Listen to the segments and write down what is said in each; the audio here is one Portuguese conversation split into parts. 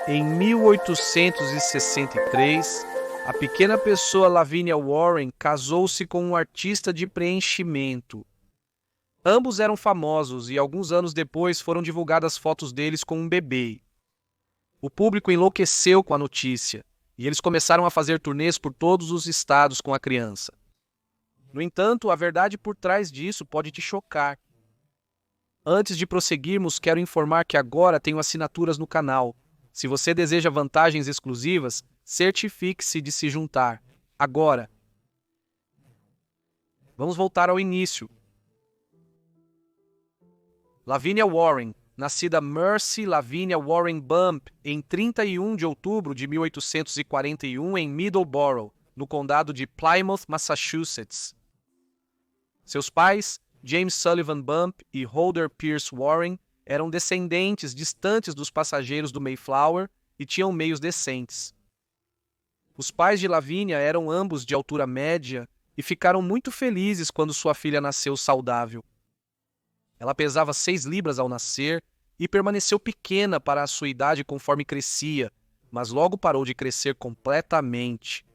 Em 1863, a pequena pessoa Lavinia Warren casou-se com um artista de preenchimento. Ambos eram famosos e alguns anos depois foram divulgadas fotos deles com um bebê. O público enlouqueceu com a notícia e eles começaram a fazer turnês por todos os estados com a criança. No entanto, a verdade por trás disso pode te chocar. Antes de prosseguirmos, quero informar que agora tenho assinaturas no canal. Se você deseja vantagens exclusivas, certifique-se de se juntar. Agora. Vamos voltar ao início. Lavinia Warren, nascida Mercy Lavinia Warren Bump em 31 de outubro de 1841 em Middleborough, no condado de Plymouth, Massachusetts. Seus pais, James Sullivan Bump e Holder Pierce Warren, eram descendentes distantes dos passageiros do Mayflower e tinham meios decentes. Os pais de Lavinia eram ambos de altura média e ficaram muito felizes quando sua filha nasceu saudável. Ela pesava 6 libras ao nascer e permaneceu pequena para a sua idade conforme crescia, mas logo parou de crescer completamente.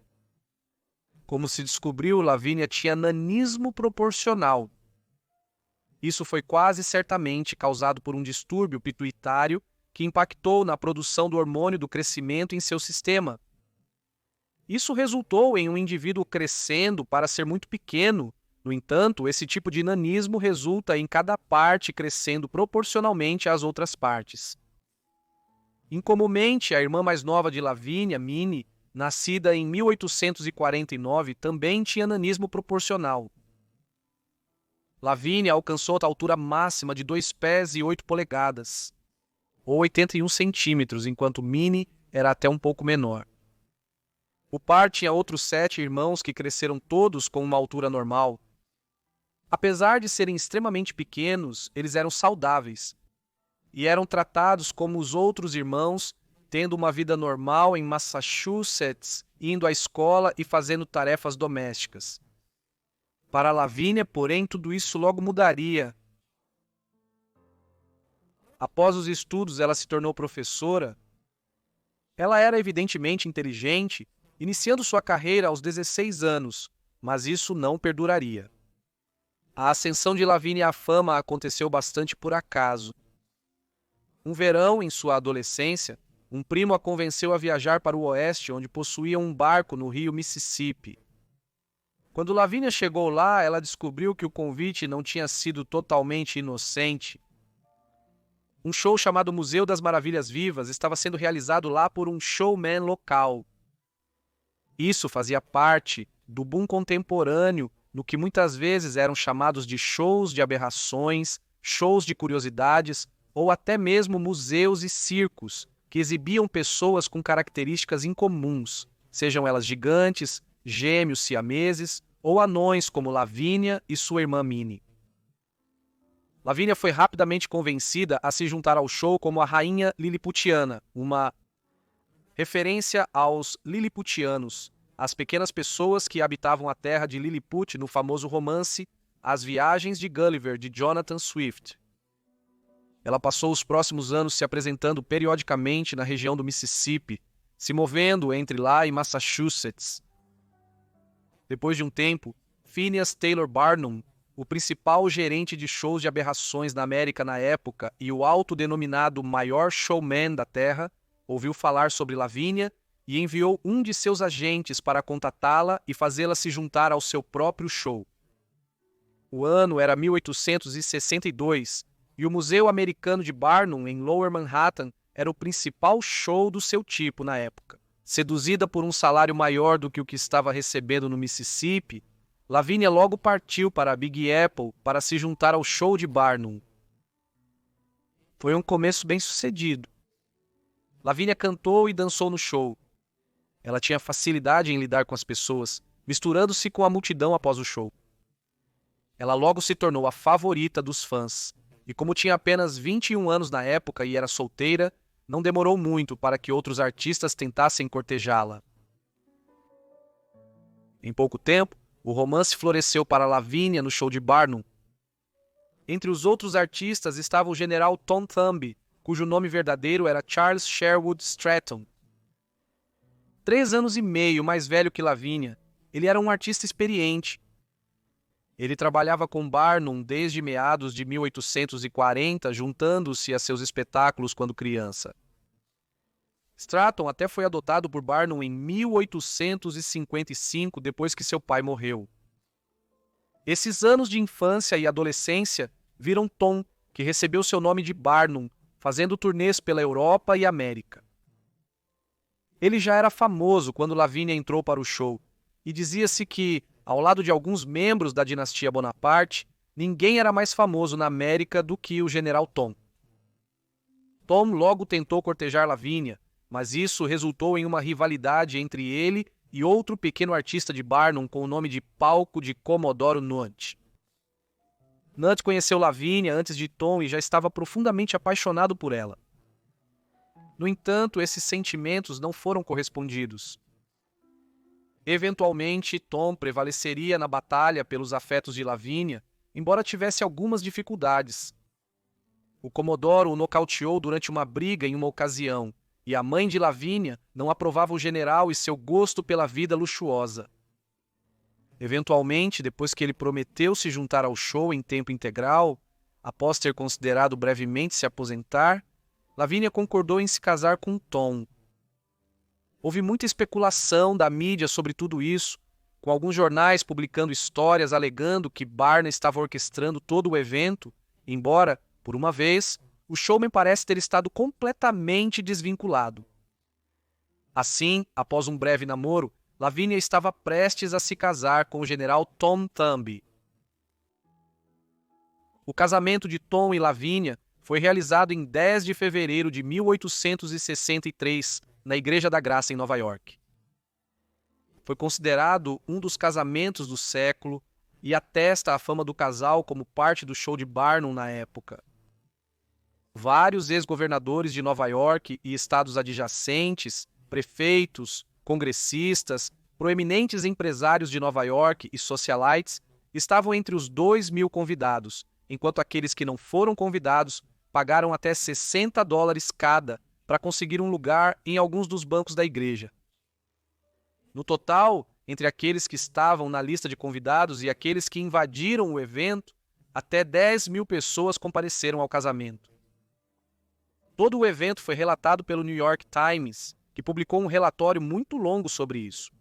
Como se descobriu, Lavinia tinha nanismo proporcional. Isso foi quase certamente causado por um distúrbio pituitário que impactou na produção do hormônio do crescimento em seu sistema. Isso resultou em um indivíduo crescendo para ser muito pequeno. No entanto, esse tipo de nanismo resulta em cada parte crescendo proporcionalmente às outras partes. Incomumente, a irmã mais nova de Lavinia, Minnie, nascida em 1849, também tinha nanismo proporcional. Lavinia alcançou a altura máxima de 2 pés e 8 polegadas, ou 81 centímetros, enquanto Minnie era até um pouco menor. O par tinha outros 7 irmãos que cresceram todos com uma altura normal. Apesar de serem extremamente pequenos, eles eram saudáveis e eram tratados como os outros irmãos, tendo uma vida normal em Massachusetts, indo à escola e fazendo tarefas domésticas. Para Lavinia, porém, tudo isso logo mudaria. Após os estudos, ela se tornou professora. Ela era evidentemente inteligente, iniciando sua carreira aos 16 anos, mas isso não perduraria. A ascensão de Lavinia à fama aconteceu bastante por acaso. Um verão, em sua adolescência, um primo a convenceu a viajar para o oeste, onde possuía um barco no rio Mississippi. Quando Lavinia chegou lá, ela descobriu que o convite não tinha sido totalmente inocente. Um show chamado Museu das Maravilhas Vivas estava sendo realizado lá por um showman local. Isso fazia parte do boom contemporâneo, no que muitas vezes eram chamados de shows de aberrações, shows de curiosidades ou até mesmo museus e circos, que exibiam pessoas com características incomuns, sejam elas gigantes, gêmeos siameses ou anões como Lavinia e sua irmã Minnie. Lavinia foi rapidamente convencida a se juntar ao show como a rainha liliputiana, uma referência aos liliputianos, as pequenas pessoas que habitavam a terra de Lilliput no famoso romance As Viagens de Gulliver, de Jonathan Swift. Ela passou os próximos anos se apresentando periodicamente na região do Mississippi, se movendo entre lá e Massachusetts. Depois de um tempo, Phineas Taylor Barnum, o principal gerente de shows de aberrações na América na época e o autodenominado maior showman da Terra, ouviu falar sobre Lavinia e enviou um de seus agentes para contatá-la e fazê-la se juntar ao seu próprio show. O ano era 1862 e o Museu Americano de Barnum, em Lower Manhattan, era o principal show do seu tipo na época. Seduzida por um salário maior do que o que estava recebendo no Mississippi, Lavinia logo partiu para a Big Apple para se juntar ao show de Barnum. Foi um começo bem-sucedido. Lavinia cantou e dançou no show. Ela tinha facilidade em lidar com as pessoas, misturando-se com a multidão após o show. Ela logo se tornou a favorita dos fãs, e como tinha apenas 21 anos na época e era solteira, não demorou muito para que outros artistas tentassem cortejá-la. Em pouco tempo, o romance floresceu para Lavinia no show de Barnum. Entre os outros artistas estava o general Tom Thumb, cujo nome verdadeiro era Charles Sherwood Stratton. 3 anos e meio mais velho que Lavínia, ele era um artista experiente. Ele trabalhava com Barnum desde meados de 1840, juntando-se a seus espetáculos quando criança. Stratton até foi adotado por Barnum em 1855, depois que seu pai morreu. Esses anos de infância e adolescência viram Tom, que recebeu seu nome de Barnum, fazendo turnês pela Europa e América. Ele já era famoso quando Lavínia entrou para o show, e dizia-se que, ao lado de alguns membros da dinastia Bonaparte, ninguém era mais famoso na América do que o general Tom. Tom logo tentou cortejar Lavínia, mas isso resultou em uma rivalidade entre ele e outro pequeno artista de Barnum com o nome de palco de Comodoro Nutt. Nutt conheceu Lavínia antes de Tom e já estava profundamente apaixonado por ela. No entanto, esses sentimentos não foram correspondidos. Eventualmente, Tom prevaleceria na batalha pelos afetos de Lavínia, embora tivesse algumas dificuldades. O Comodoro o nocauteou durante uma briga em uma ocasião, e a mãe de Lavínia não aprovava o general e seu gosto pela vida luxuosa. Eventualmente, depois que ele prometeu se juntar ao show em tempo integral, após ter considerado brevemente se aposentar, Lavínia concordou em se casar com Tom. Houve muita especulação da mídia sobre tudo isso, com alguns jornais publicando histórias alegando que Barnum estava orquestrando todo o evento, embora, por uma vez, o showman parece ter estado completamente desvinculado. Assim, após um breve namoro, Lavínia estava prestes a se casar com o general Tom Thumb. O casamento de Tom e Lavínia foi realizado em 10 de fevereiro de 1863, na Igreja da Graça, em Nova York. Foi considerado um dos casamentos do século e atesta a fama do casal como parte do show de Barnum na época. Vários ex-governadores de Nova York e estados adjacentes, prefeitos, congressistas, proeminentes empresários de Nova York e socialites estavam entre os 2.000 convidados, enquanto aqueles que não foram convidados pagaram até $60 cada para conseguir um lugar em alguns dos bancos da igreja. No total, entre aqueles que estavam na lista de convidados e aqueles que invadiram o evento, até 10.000 pessoas compareceram ao casamento. Todo o evento foi relatado pelo New York Times, que publicou um relatório muito longo sobre isso.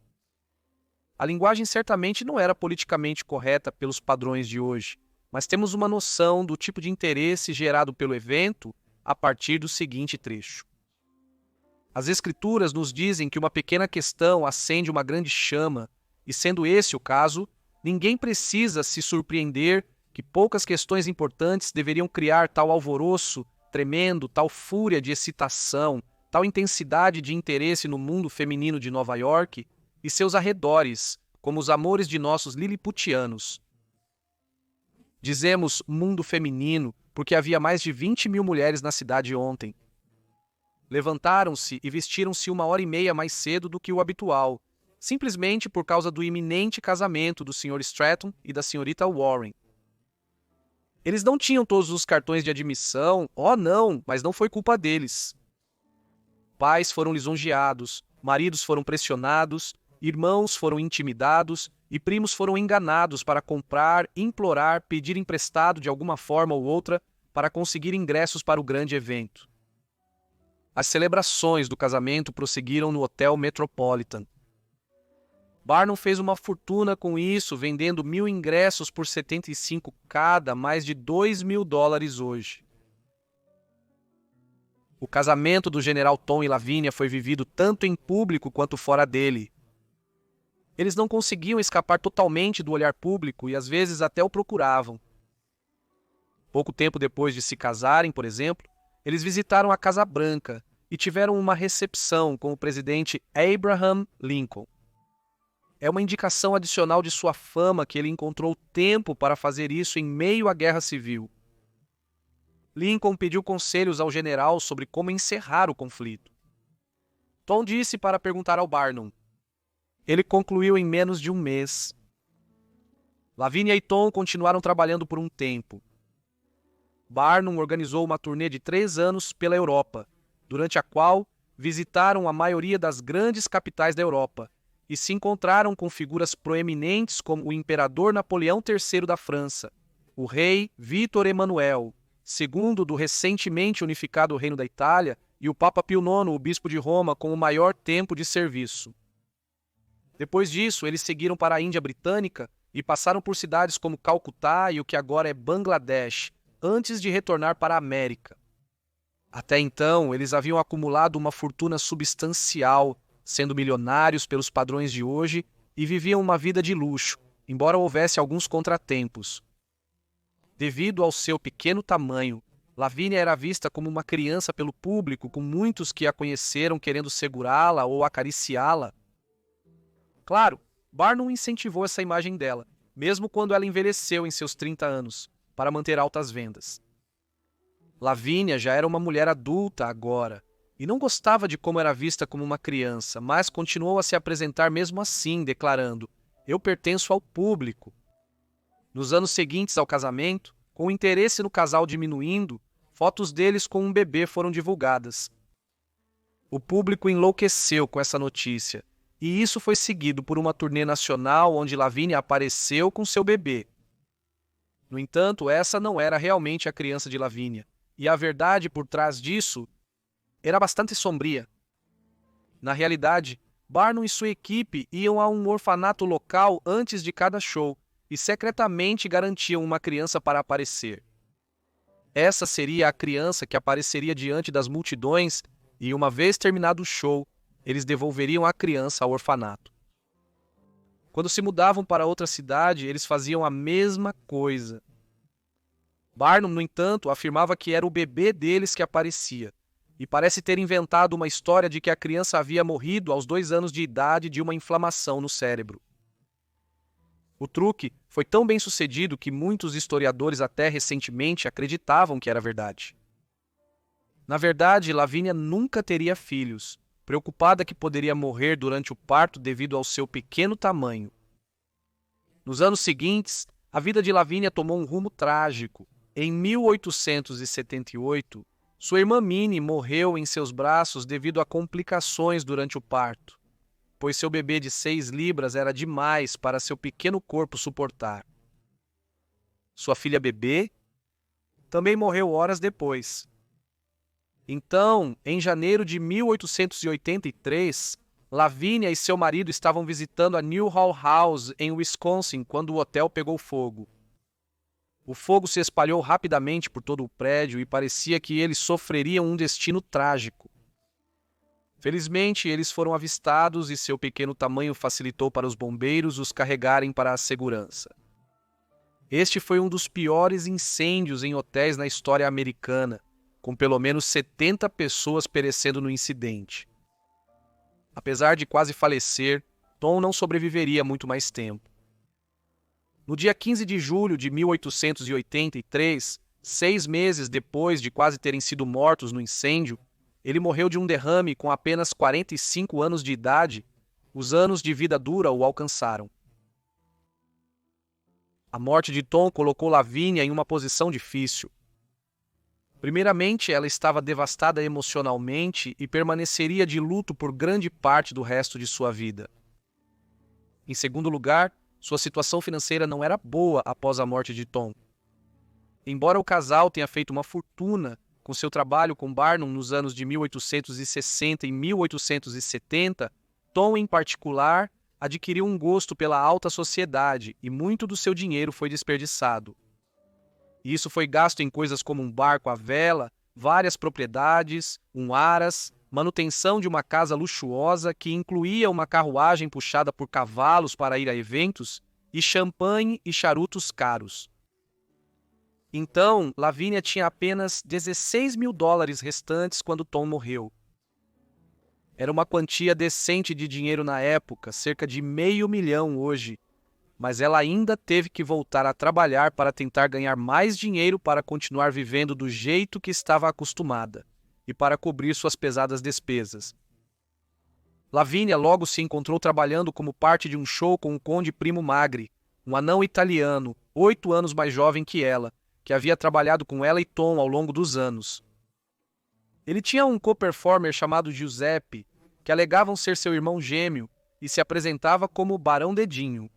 A linguagem certamente não era politicamente correta pelos padrões de hoje, mas temos uma noção do tipo de interesse gerado pelo evento a partir do seguinte trecho. As Escrituras nos dizem que uma pequena questão acende uma grande chama, e sendo esse o caso, ninguém precisa se surpreender que poucas questões importantes deveriam criar tal alvoroço tremendo, tal fúria de excitação, tal intensidade de interesse no mundo feminino de Nova York e seus arredores, como os amores de nossos liliputianos. Dizemos mundo feminino porque havia mais de 20.000 mulheres na cidade ontem. Levantaram-se e vestiram-se 1h30 mais cedo do que o habitual, simplesmente por causa do iminente casamento do Sr. Stratton e da Srta. Warren. Eles não tinham todos os cartões de admissão, não, mas não foi culpa deles. Pais foram lisonjeados, maridos foram pressionados, irmãos foram intimidados e primos foram enganados para comprar, implorar, pedir emprestado de alguma forma ou outra para conseguir ingressos para o grande evento. As celebrações do casamento prosseguiram no Hotel Metropolitan. Barnum fez uma fortuna com isso, vendendo 1.000 ingressos por 75 cada, mais de $2.000 hoje. O casamento do general Tom e Lavínia foi vivido tanto em público quanto fora dele. Eles não conseguiam escapar totalmente do olhar público e às vezes até o procuravam. Pouco tempo depois de se casarem, por exemplo, eles visitaram a Casa Branca e tiveram uma recepção com o presidente Abraham Lincoln. É uma indicação adicional de sua fama que ele encontrou tempo para fazer isso em meio à Guerra Civil. Lincoln pediu conselhos ao general sobre como encerrar o conflito. Tom disse para perguntar ao Barnum. Ele concluiu em menos de um mês. Lavínia e Tom continuaram trabalhando por um tempo. Barnum organizou uma turnê de 3 anos pela Europa, durante a qual visitaram a maioria das grandes capitais da Europa e se encontraram com figuras proeminentes como o imperador Napoleão III da França, o rei Vítor Emanuel II do recentemente unificado Reino da Itália e o Papa Pio IX, o bispo de Roma, com o maior tempo de serviço. Depois disso, eles seguiram para a Índia Britânica e passaram por cidades como Calcutá e o que agora é Bangladesh, antes de retornar para a América. Até então, eles haviam acumulado uma fortuna substancial, sendo milionários pelos padrões de hoje e viviam uma vida de luxo, embora houvesse alguns contratempos. Devido ao seu pequeno tamanho, Lavínia era vista como uma criança pelo público, com muitos que a conheceram querendo segurá-la ou acariciá-la. Claro, Barnum incentivou essa imagem dela, mesmo quando ela envelheceu em seus 30 anos, para manter altas vendas. Lavínia já era uma mulher adulta agora, e não gostava de como era vista como uma criança, mas continuou a se apresentar mesmo assim, declarando: "Eu pertenço ao público." Nos anos seguintes ao casamento, com o interesse no casal diminuindo, fotos deles com um bebê foram divulgadas. O público enlouqueceu com essa notícia, e isso foi seguido por uma turnê nacional onde Lavínia apareceu com seu bebê. No entanto, essa não era realmente a criança de Lavínia, e a verdade por trás disso era bastante sombria. Na realidade, Barnum e sua equipe iam a um orfanato local antes de cada show e secretamente garantiam uma criança para aparecer. Essa seria a criança que apareceria diante das multidões e, uma vez terminado o show, eles devolveriam a criança ao orfanato. Quando se mudavam para outra cidade, eles faziam a mesma coisa. Barnum, no entanto, afirmava que era o bebê deles que aparecia, e parece ter inventado uma história de que a criança havia morrido aos 2 anos de idade de uma inflamação no cérebro. O truque foi tão bem sucedido que muitos historiadores até recentemente acreditavam que era verdade. Na verdade, Lavínia nunca teria filhos, preocupada que poderia morrer durante o parto devido ao seu pequeno tamanho. Nos anos seguintes, a vida de Lavínia tomou um rumo trágico. Em 1878, sua irmã Minnie morreu em seus braços devido a complicações durante o parto, pois seu bebê de 6 libras era demais para seu pequeno corpo suportar. Sua filha bebê também morreu horas depois. Então, em janeiro de 1883, Lavínia e seu marido estavam visitando a Newhall House, em Wisconsin, quando o hotel pegou fogo. O fogo se espalhou rapidamente por todo o prédio e parecia que eles sofreriam um destino trágico. Felizmente, eles foram avistados e seu pequeno tamanho facilitou para os bombeiros os carregarem para a segurança. Este foi um dos piores incêndios em hotéis na história americana, com pelo menos 70 pessoas perecendo no incidente. Apesar de quase falecer, Tom não sobreviveria muito mais tempo. No dia 15 de julho de 1883, 6 meses depois de quase terem sido mortos no incêndio, ele morreu de um derrame com apenas 45 anos de idade. Os anos de vida dura o alcançaram. A morte de Tom colocou Lavínia em uma posição difícil. Primeiramente, ela estava devastada emocionalmente e permaneceria de luto por grande parte do resto de sua vida. Em segundo lugar, sua situação financeira não era boa após a morte de Tom. Embora o casal tenha feito uma fortuna com seu trabalho com Barnum nos anos de 1860 e 1870, Tom, em particular, adquiriu um gosto pela alta sociedade e muito do seu dinheiro foi desperdiçado. E isso foi gasto em coisas como um barco à vela, várias propriedades, um aras, manutenção de uma casa luxuosa que incluía uma carruagem puxada por cavalos para ir a eventos e champanhe e charutos caros. Então, Lavínia tinha apenas $16.000 restantes quando Tom morreu. Era uma quantia decente de dinheiro na época, cerca de $500 mil hoje, mas ela ainda teve que voltar a trabalhar para tentar ganhar mais dinheiro para continuar vivendo do jeito que estava acostumada e para cobrir suas pesadas despesas. Lavínia logo se encontrou trabalhando como parte de um show com o conde Primo Magri, um anão italiano, 8 anos mais jovem que ela, que havia trabalhado com ela e Tom ao longo dos anos. Ele tinha um co-performer chamado Giuseppe, que alegavam ser seu irmão gêmeo e se apresentava como Barão Dedinho.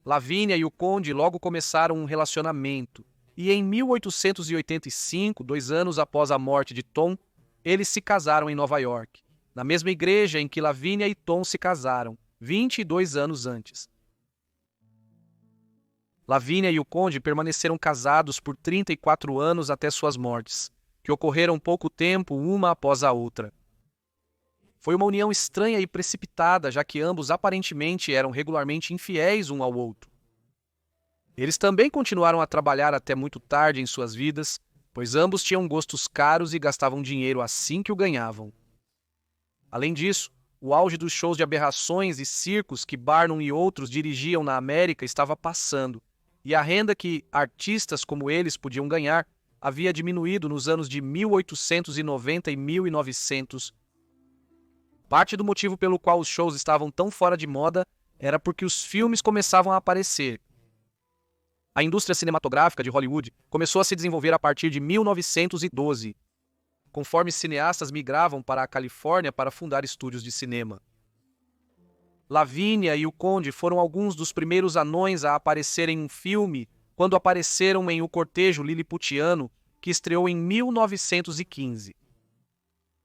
Lavínia e o Conde logo começaram um relacionamento, e em 1885, 2 anos após a morte de Tom, eles se casaram em Nova York, na mesma igreja em que Lavínia e Tom se casaram, 22 anos antes. Lavínia e o Conde permaneceram casados por 34 anos até suas mortes, que ocorreram pouco tempo uma após a outra. Foi uma união estranha e precipitada, já que ambos aparentemente eram regularmente infiéis um ao outro. Eles também continuaram a trabalhar até muito tarde em suas vidas, pois ambos tinham gostos caros e gastavam dinheiro assim que o ganhavam. Além disso, o auge dos shows de aberrações e circos que Barnum e outros dirigiam na América estava passando, e a renda que artistas como eles podiam ganhar havia diminuído nos anos de 1890 e 1900. Parte do motivo pelo qual os shows estavam tão fora de moda era porque os filmes começavam a aparecer. A indústria cinematográfica de Hollywood começou a se desenvolver a partir de 1912, conforme cineastas migravam para a Califórnia para fundar estúdios de cinema. Lavínia e o Conde foram alguns dos primeiros anões a aparecer em um filme quando apareceram em O Cortejo Liliputiano, que estreou em 1915.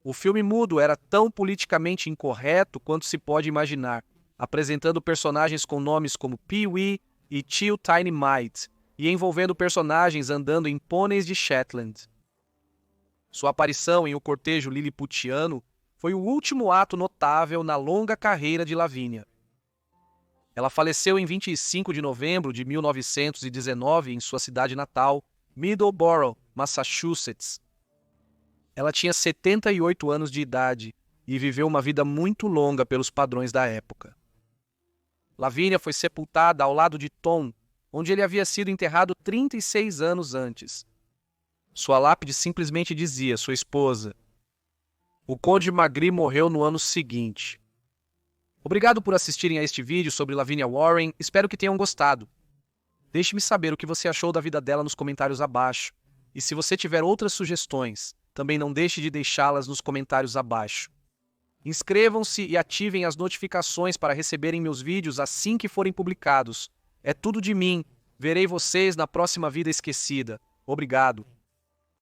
O filme mudo era tão politicamente incorreto quanto se pode imaginar, apresentando personagens com nomes como Pee-wee e Tio Tiny Mite, e envolvendo personagens andando em pôneis de Shetland. Sua aparição em O Cortejo Liliputiano foi o último ato notável na longa carreira de Lavínia. Ela faleceu em 25 de novembro de 1919 em sua cidade natal, Middleborough, Massachusetts. Ela tinha 78 anos de idade e viveu uma vida muito longa pelos padrões da época. Lavínia foi sepultada ao lado de Tom, onde ele havia sido enterrado 36 anos antes. Sua lápide simplesmente dizia, sua esposa. O Conde Magri morreu no ano seguinte. Obrigado por assistirem a este vídeo sobre Lavínia Warren, espero que tenham gostado. Deixe-me saber o que você achou da vida dela nos comentários abaixo. E se você tiver outras sugestões, também não deixe de deixá-las nos comentários abaixo. Inscrevam-se e ativem as notificações para receberem meus vídeos assim que forem publicados. É tudo de mim. Verei vocês na próxima Vida Esquecida. Obrigado.